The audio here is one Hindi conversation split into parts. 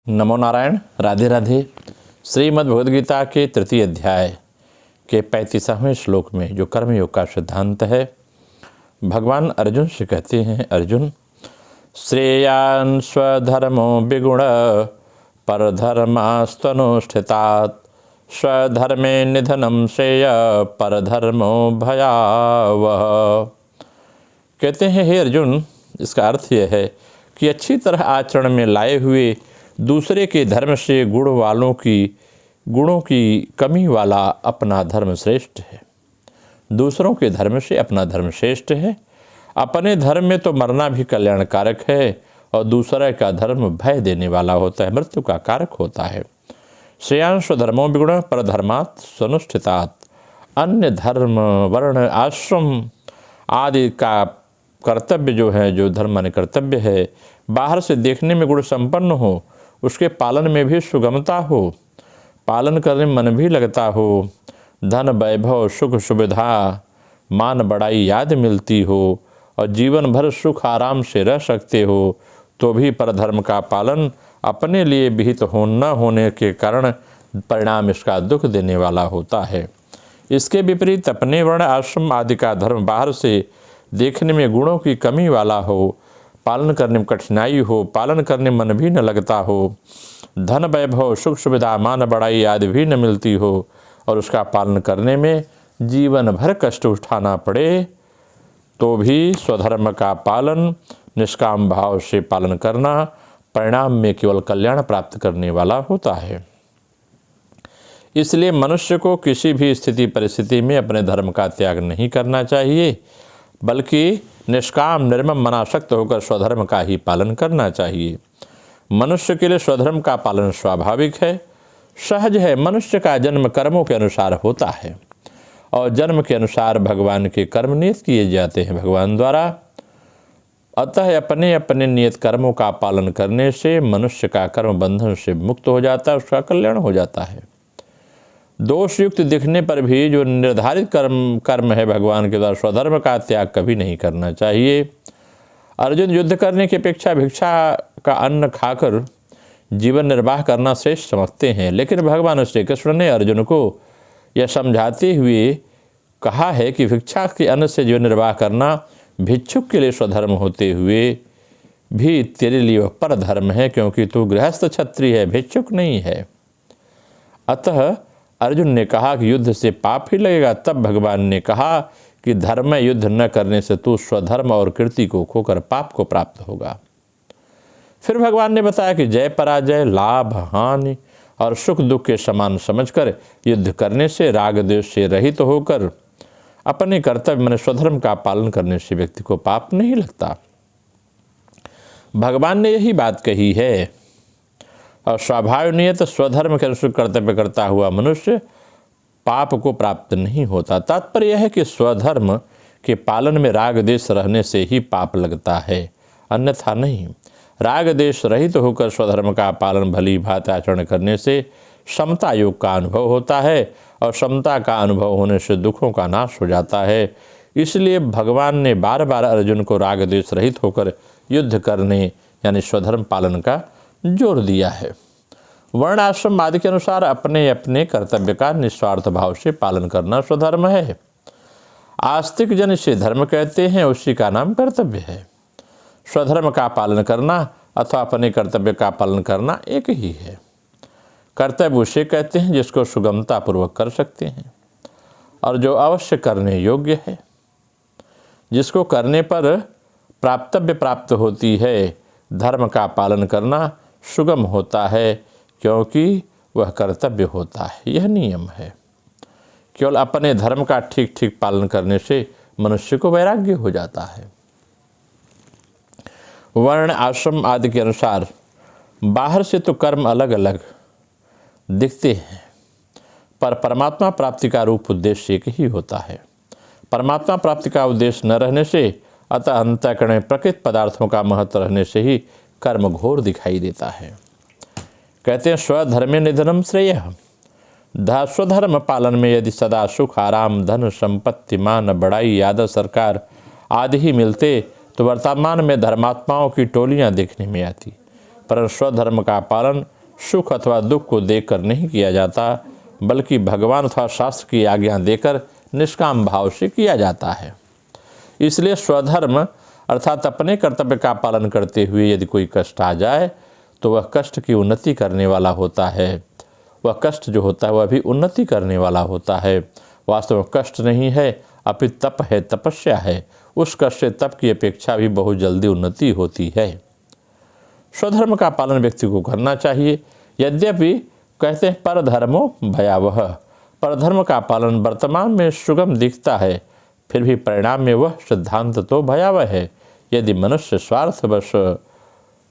नमो नारायण। राधे राधे। श्रीमद् भगवद गीता के तृतीय अध्याय के 35वें श्लोक में जो कर्मयोग का सिद्धांत है, भगवान अर्जुन से कहते हैं, अर्जुन श्रेयान् स्वधर्मो विगुण परधर्मास्तनुष्ठितात् स्वधर्मे निधनं श्रेय परधर्मो भयावह। कहते हैं, हे अर्जुन, इसका अर्थ यह है कि अच्छी तरह आचरण में लाए हुए दूसरे के धर्म से गुणों की कमी वाला अपना धर्म श्रेष्ठ है। दूसरों के धर्म से अपना धर्म श्रेष्ठ है। अपने धर्म में तो मरना भी कल्याणकारक है और दूसरे का धर्म भय देने वाला होता है, मृत्यु का कारक होता है। श्रेयान् स्वधर्मो विगुण परधर्मात् स्वनुष्ठितात्। अन्य धर्म, वर्ण, आश्रम आदि का कर्तव्य जो है, जो धर्म माने कर्तव्य है, बाहर से देखने में गुण संपन्न हो, उसके पालन में भी सुगमता हो, पालन करने में मन भी लगता हो, धन वैभव सुख सुविधा मान बड़ाई याद मिलती हो और जीवन भर सुख आराम से रह सकते हो, तो भी परधर्म का पालन अपने लिए विहित न होने के कारण परिणाम इसका दुख देने वाला होता है। इसके विपरीत अपने वर्ण आश्रम आदि का धर्म बाहर से देखने में गुणों की कमी वाला हो, पालन करने में कठिनाई हो, पालन करने में मन भी न लगता हो, धन वैभव सुख सुविधा मान बड़ाई आदि भी न मिलती हो और उसका पालन करने में जीवन भर कष्ट उठाना पड़े, तो भी स्वधर्म का पालन निष्काम भाव से पालन करना परिणाम में केवल कल्याण प्राप्त करने वाला होता है। इसलिए मनुष्य को किसी भी स्थिति परिस्थिति में अपने धर्म का त्याग नहीं करना चाहिए, बल्कि निष्काम निर्मम मनासक्त होकर स्वधर्म का ही पालन करना चाहिए। मनुष्य के लिए स्वधर्म का पालन स्वाभाविक है, सहज है। मनुष्य का जन्म कर्मों के अनुसार होता है और जन्म के अनुसार भगवान के कर्म नियत किए जाते हैं भगवान द्वारा। अतः अपने अपने नियत कर्मों का पालन करने से मनुष्य का कर्म बंधन से मुक्त हो जाता है, उसका कल्याण हो जाता है। दोषयुक्त दिखने पर भी जो निर्धारित कर्म है भगवान के द्वारा, स्वधर्म का त्याग कभी नहीं करना चाहिए। अर्जुन युद्ध करने की अपेक्षा भिक्षा का अन्न खाकर जीवन निर्वाह करना श्रेष्ठ समझते हैं, लेकिन भगवान श्री कृष्ण ने अर्जुन को यह समझाते हुए कहा है कि भिक्षा के अन्न से जीवन निर्वाह करना भिक्षुक के लिए स्वधर्म होते हुए भी तेरे लिए वह परधर्म है, क्योंकि तू गृहस्थ क्षत्रिय है, भिक्षुक नहीं है। अतः अर्जुन ने कहा कि युद्ध से पाप ही लगेगा। तब भगवान ने कहा कि धर्म में युद्ध न करने से तू स्वधर्म और कीर्ति को खोकर पाप को प्राप्त होगा। फिर भगवान ने बताया कि जय पराजय, लाभ हानि और सुख दुख के समान समझकर युद्ध करने से, राग द्वेष से रहित होकर अपने कर्तव्य माने स्वधर्म का पालन करने से व्यक्ति को पाप नहीं लगता। भगवान ने यही बात कही है और स्वाभाविक नियत स्वधर्म के अनुसार कर्तव्य करता हुआ मनुष्य पाप को प्राप्त नहीं होता। तात्पर्य यह है कि स्वधर्म के पालन में राग देश रहने से ही पाप लगता है, अन्यथा नहीं। राग देश रहित होकर स्वधर्म का पालन भली भांति आचरण करने से समता योग का अनुभव होता है और समता का अनुभव होने से दुखों का नाश हो जाता है। इसलिए भगवान ने बार बार अर्जुन को राग देश रहित होकर युद्ध करने यानी स्वधर्म पालन का जोर दिया है। वर्ण आश्रम आदि के अनुसार अपने अपने कर्तव्य का निस्वार्थ भाव से पालन करना स्वधर्म है। आस्तिक जन इसे धर्म कहते हैं, उसी का नाम कर्तव्य है। स्वधर्म का पालन करना अथवा अपने कर्तव्य का पालन करना एक ही है। कर्तव्य उसे कहते हैं जिसको सुगमता पूर्वक कर सकते हैं और जो अवश्य करने योग्य है, जिसको करने पर प्राप्तव्य प्राप्त होती है। धर्म का पालन करना सुगम होता है, क्योंकि वह कर्तव्य होता है, यह नियम है। केवल अपने धर्म का ठीक ठीक पालन करने से मनुष्य को वैराग्य हो जाता है। वर्ण आश्रम आदि के अनुसार बाहर से तो कर्म अलग अलग दिखते हैं, पर परमात्मा प्राप्ति का रूप उद्देश्य एक ही होता है। परमात्मा प्राप्ति का उद्देश्य न रहने से अतः अंतःकरण में प्रकृत पदार्थों का महत्व रहने से ही कर्म घोर दिखाई देता है। कहते हैं स्वधर्मे निधनम श्रेय। स्वधर्म पालन में यदि सदा सुख आराम धन संपत्ति मान बड़ाई आदर सरकार आदि ही मिलते तो वर्तमान में धर्मात्माओं की टोलियां देखने में आती, परंतु स्वधर्म का पालन सुख अथवा दुख को देखकर नहीं किया जाता, बल्कि भगवान अथवा शास्त्र की आज्ञा देकर निष्काम भाव से किया जाता है। इसलिए स्वधर्म अर्थात अपने कर्तव्य का पालन करते हुए यदि कोई कष्ट आ जाए तो वह कष्ट की उन्नति करने वाला होता है। वह कष्ट जो होता है वह भी उन्नति करने वाला होता है। वास्तव में कष्ट नहीं है, अपितु तप है, तपस्या है। उस कष्ट से तप की अपेक्षा भी बहुत जल्दी उन्नति होती है। स्वधर्म का पालन व्यक्ति को करना चाहिए। यद्यपि कहते हैं परधर्मो भयावह, परधर्म का पालन वर्तमान में सुगम दिखता है, फिर भी परिणाम में वह सिद्धांत तो भयावह है। यदि मनुष्य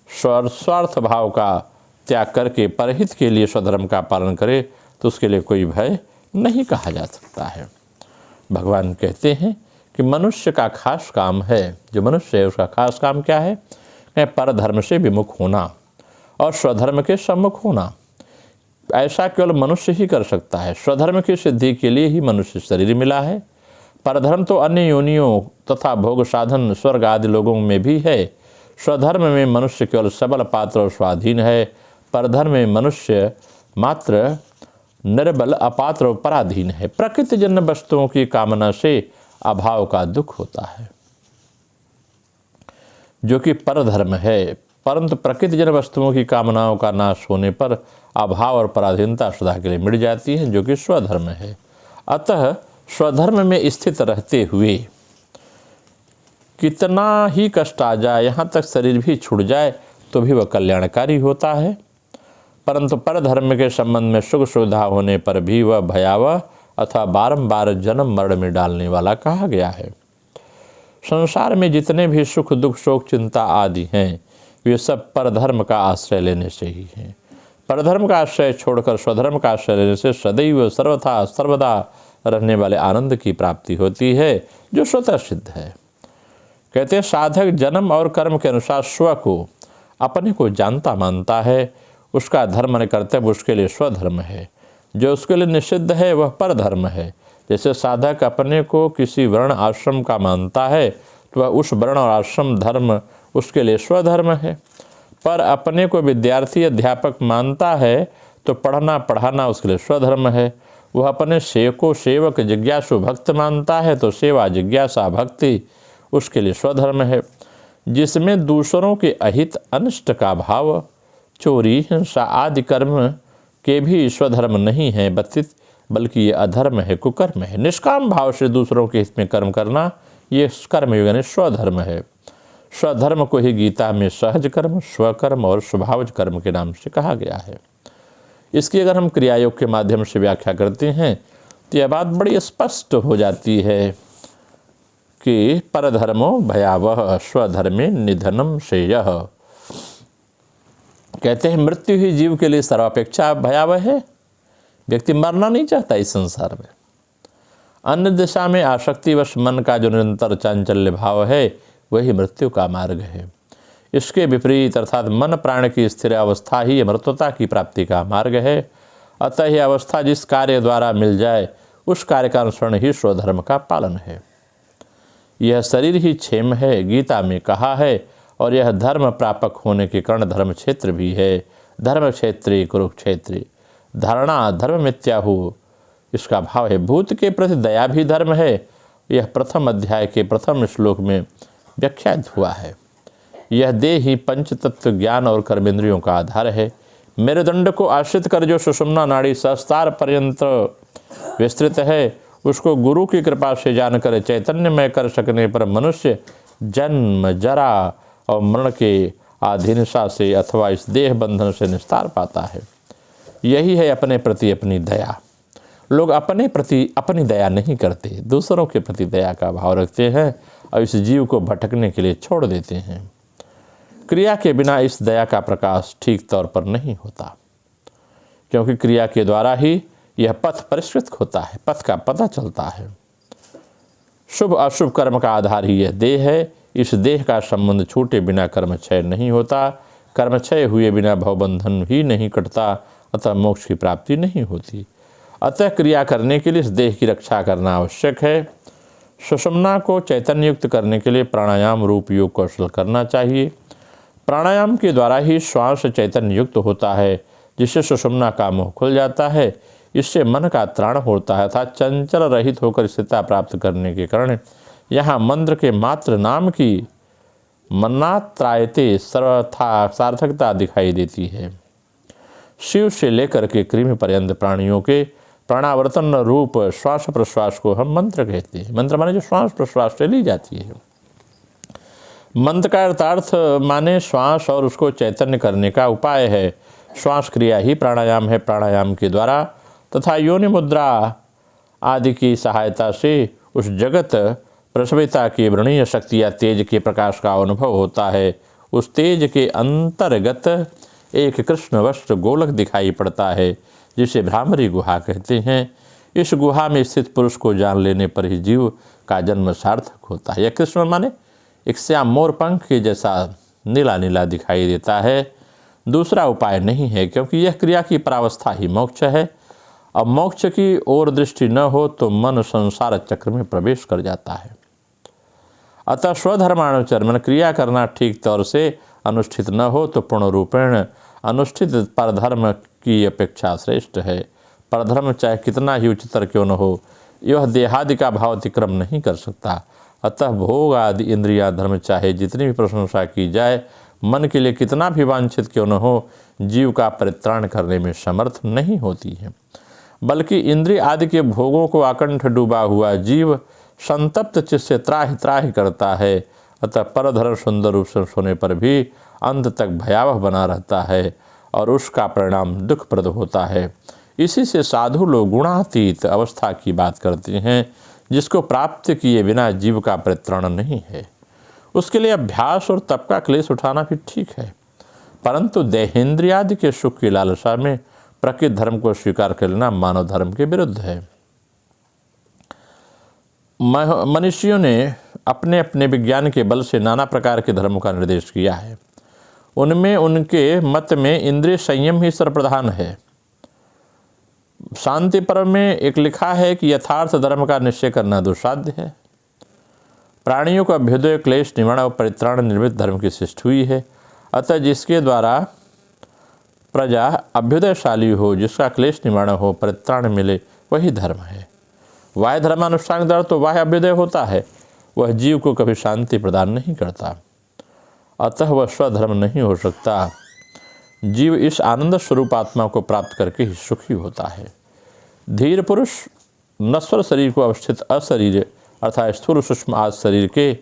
स्वार्थ भाव का त्याग करके परहित के लिए स्वधर्म का पालन करे तो उसके लिए कोई भय नहीं कहा जा सकता है। भगवान कहते हैं कि मनुष्य का खास काम है, जो मनुष्य है उसका खास काम क्या है? परधर्म से विमुख होना और स्वधर्म के सम्मुख होना। ऐसा केवल मनुष्य ही कर सकता है। स्वधर्म की सिद्धि के लिए ही मनुष्य शरीर मिला है। परधर्म तो अन्य योनियों तथा भोग साधन स्वर्ग आदि लोगों में भी है। स्वधर्म में मनुष्य केवल सबल पात्र और स्वाधीन है। परधर्म में मनुष्य मात्र निर्बल अपात्र और पराधीन है। प्रकृतिजन्य वस्तुओं की कामना से अभाव का दुख होता है, जो कि परधर्म है। परंतु प्रकृतिजन्य वस्तुओं की कामनाओं का नाश होने पर अभाव और पराधीनता सदा के लिए मिट जाती है, जो कि स्वधर्म है। अतः स्वधर्म में स्थित रहते हुए कितना ही कष्ट आ जाए, यहाँ तक शरीर भी छूट जाए तो भी वह कल्याणकारी होता है। परंतु परधर्म के संबंध में सुख सुविधा होने पर भी वह भयावह अथवा बारंबार जन्म मरण में डालने वाला कहा गया है। संसार में जितने भी सुख दुख शोक चिंता आदि हैं, वे सब परधर्म का आश्रय लेने से ही हैं। परधर्म का आश्रय छोड़कर स्वधर्म का आश्रय लेने से सदैव सर्वथा सर्वदा रहने वाले आनंद की प्राप्ति होती है, जो स्वतः सिद्ध है। कहते हैं साधक जन्म और कर्म के अनुसार स्व को अपने को जानता मानता है। उसका धर्म और कर्तव्य उसके लिए स्वधर्म है। जो उसके लिए निषिद्ध है वह परधर्म है। जैसे साधक अपने को किसी वर्ण आश्रम का मानता है तो वह उस वर्ण और आश्रम धर्म उसके लिए स्वधर्म है। पर अपने को विद्यार्थी अध्यापक मानता है तो पढ़ना पढ़ाना उसके लिए स्वधर्म है। वह अपने सेवक जिज्ञासु भक्त मानता है तो सेवा जिज्ञासा भक्ति उसके लिए स्वधर्म है। जिसमें दूसरों के अहित अनिष्ट का भाव, चोरी हिंसा आदि कर्म के भी स्वधर्म नहीं है बल्कि ये अधर्म है, कुकर्म है। निष्काम भाव से दूसरों के हित में कर्म करना ये कर्मयोग यानी स्वधर्म है। स्वधर्म को ही गीता में सहज कर्म, स्वकर्म और स्वभावज कर्म के नाम से कहा गया है। इसकी अगर हम क्रियायोग के माध्यम से व्याख्या करते हैं तो यह बात बड़ी स्पष्ट हो जाती है कि परधर्मो भयावह स्वधर्मे निधनम श्रेयः। कहते हैं मृत्यु ही जीव के लिए सर्वापेक्षा भयावह है। व्यक्ति मरना नहीं चाहता इस संसार में। अन्य दिशा में आसक्तिवश मन का जो निरंतर चांचल्य भाव है वही मृत्यु का मार्ग है। इसके विपरीत अर्थात मन प्राण की स्थिर अवस्था ही अमृतता की प्राप्ति का मार्ग है। अतः यह अवस्था जिस कार्य द्वारा मिल जाए उस कार्य का अनुसरण ही स्वधर्म का पालन है। यह शरीर ही क्षेम है, गीता में कहा है, और यह धर्म प्रापक होने के कारण धर्म क्षेत्र भी है। धर्म क्षेत्री कुरुक्षेत्री, धारणा धर्म मिथ्याहु इसका भाव है। भूत के प्रति दया भी धर्म है। यह प्रथम अध्याय के प्रथम श्लोक में व्याख्यात हुआ है। यह देह ही पंच तत्व ज्ञान और कर्मेंद्रियों का आधार है। मेरुदंड को आश्रित कर जो सुषुम्ना नाड़ी सहस्त्रार पर्यंत विस्तृत है, उसको गुरु की कृपा से जानकर चैतन्यमय कर सकने पर मनुष्य जन्म जरा और मरण के अधीनता से अथवा इस देह बंधन से निस्तार पाता है। यही है अपने प्रति अपनी दया। लोग अपने प्रति अपनी दया नहीं करते, दूसरों के प्रति दया का भाव रखते हैं और इस जीव को भटकने के लिए छोड़ देते हैं। क्रिया के बिना इस दया का प्रकाश ठीक तौर पर नहीं होता, क्योंकि क्रिया के द्वारा ही यह पथ परिष्कृत होता है, पथ का पता चलता है। शुभ अशुभ कर्म का आधार ही यह देह है। इस देह का संबंध छूटे बिना कर्म क्षय नहीं होता। कर्म क्षय हुए बिना भवबंधन ही नहीं कटता, अतः मोक्ष की प्राप्ति नहीं होती। अतः क्रिया करने के लिए इस देह की रक्षा करना आवश्यक है। सुषुम्ना को चैतन्य युक्त करने के लिए प्राणायाम रूप योग कौशल करना चाहिए। प्राणायाम के द्वारा ही श्वास चैतन्य युक्त होता है, जिससे सुषुम्ना का मुंह खुल जाता है। इससे मन का त्राण होता है तथा चंचल रहित होकर स्थिरता प्राप्त करने के कारण यहाँ मंत्र के मात्र नाम की मन्नात्रायते सर्वथा सार्थकता दिखाई देती है। शिव से लेकर के कृमि पर्यंत प्राणियों के प्राणावर्तन रूप श्वास प्रश्वास को हम मंत्र कहते हैं। मंत्र माने जो श्वास प्रश्वास से ली जाती है। मंत्र का अर्थार्थ माने श्वास और उसको चैतन्य करने का उपाय है। श्वास क्रिया ही प्राणायाम है। प्राणायाम के द्वारा तथा योनि मुद्रा आदि की सहायता से उस जगत प्रसविता की वृणीय शक्ति या तेज के प्रकाश का अनुभव होता है। उस तेज के अंतर्गत एक कृष्ण वस्त्र गोलक दिखाई पड़ता है, जिसे भ्रामरी गुहा कहते हैं। इस गुहा में स्थित पुरुष को जान लेने पर ही जीव का जन्म सार्थक होता है। यह कृष्ण माने एक श्याम मोर पंख के जैसा नीला नीला दिखाई देता है। दूसरा उपाय नहीं है, क्योंकि यह क्रिया की परावस्था ही मोक्ष है। अब मोक्ष की ओर दृष्टि न हो तो मन संसार चक्र में प्रवेश कर जाता है। अतः स्वधर्मानुचरण क्रिया करना ठीक तौर से अनुष्ठित न हो तो पूर्ण रूपेण अनुष्ठित परधर्म की अपेक्षा श्रेष्ठ है। परधर्म चाहे कितना ही उच्चतर क्यों न हो, यह देहादि का भाव अतिक्रम नहीं कर सकता। अतः भोग आदि इंद्रिया धर्म चाहे जितनी भी प्रशंसा की जाए, मन के लिए कितना भी वांछित क्यों न हो, जीव का परित्राण करने में समर्थ नहीं होती है। बल्कि इंद्रिय आदि के भोगों को आकंठ डूबा हुआ जीव संतप्त चित्त से त्राहि त्राहि करता है। अतः परधर्म सुंदर रूप से सोने पर भी अंत तक भयावह बना रहता है और उसका परिणाम दुखप्रद होता है। इसी से साधु लोग गुणातीत अवस्था की बात करते हैं, जिसको प्राप्त किए बिना जीव का परित्राण नहीं है। उसके लिए अभ्यास और तप का क्लेश उठाना भी ठीक है, परंतु देहेंद्रियादि के सुख की लालसा में प्रकृत धर्म को स्वीकार कर लेना मानव धर्म के विरुद्ध है। मनुष्यों ने अपने अपने विज्ञान के बल से नाना प्रकार के धर्मों का निर्देश किया है। उनमें उनके मत में इंद्रिय संयम ही सर्वप्रधान है। शांति पर्व में एक लिखा है कि यथार्थ धर्म का निश्चय करना दुस्साध्य है। प्राणियों का अभ्युदय क्लेश निवारण और परित्राण निर्मित धर्म की सृष्टि हुई है। अतः जिसके द्वारा प्रजा अभ्युदयशाली हो, जिसका क्लेश निवारण हो, परित्राण मिले, वही धर्म है। वाह्य धर्मानुष्ठान द्वारा तो वाह्य अभ्युदय होता है, वह जीव को कभी शांति प्रदान नहीं करता। अतः वह स्वधर्म नहीं हो सकता। जीव इस आनंद स्वरूप आत्मा को प्राप्त करके ही सुखी होता है। धीर पुरुष नश्वर शरीर को अवस्थित अशरीर अर्थात स्थूल सूक्ष्म आदि शरीर के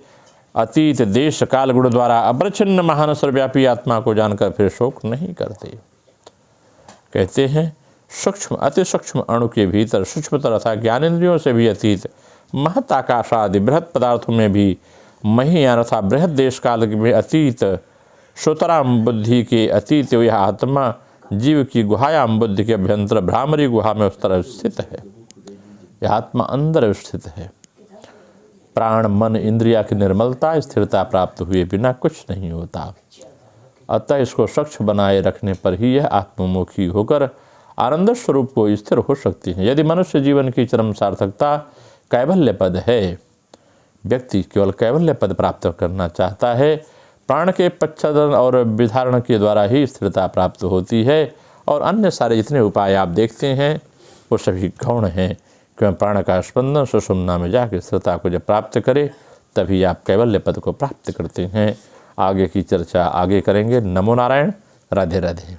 अतीत देश काल गुण द्वारा अप्रच्छिन्न महान सर्वव्यापी आत्मा को जानकर फिर शोक नहीं करते। कहते हैं सूक्ष्म अति सूक्ष्म अणु के भीतर सूक्ष्मतर अर्थात ज्ञानेंद्रियों से भी अतीत महत आकाश आदि बृहत पदार्थों में भी महीयान अर्थात बृहत देश काल में अतीत श्रोतराम बुद्धि के अतीत यह आत्मा जीव की गुहायाम बुद्धि के अभ्यंतर भ्रामरी गुहा में उस तरह स्थित है। यह आत्मा अंदर स्थित है। प्राण मन इंद्रिया की निर्मलता स्थिरता प्राप्त हुए बिना कुछ नहीं होता। अतः इसको स्वच्छ बनाए रखने पर ही यह आत्ममुखी होकर आनंद स्वरूप को स्थिर हो सकती है। यदि मनुष्य जीवन की चरम सार्थकता कैवल्य पद है, व्यक्ति केवल कैवल्य पद प्राप्त करना चाहता है, प्राण के पच्छदन और विधारण के द्वारा ही स्थिरता प्राप्त होती है और अन्य सारे जितने उपाय आप देखते हैं वो सभी गौण हैं। क्योंकि प्राण का स्पंदन सुषुम्ना में जाकर स्थिरता को जब प्राप्त करे तभी आप कैवल्य पद को प्राप्त करते हैं। आगे की चर्चा आगे करेंगे। नमो नारायण। राधे राधे।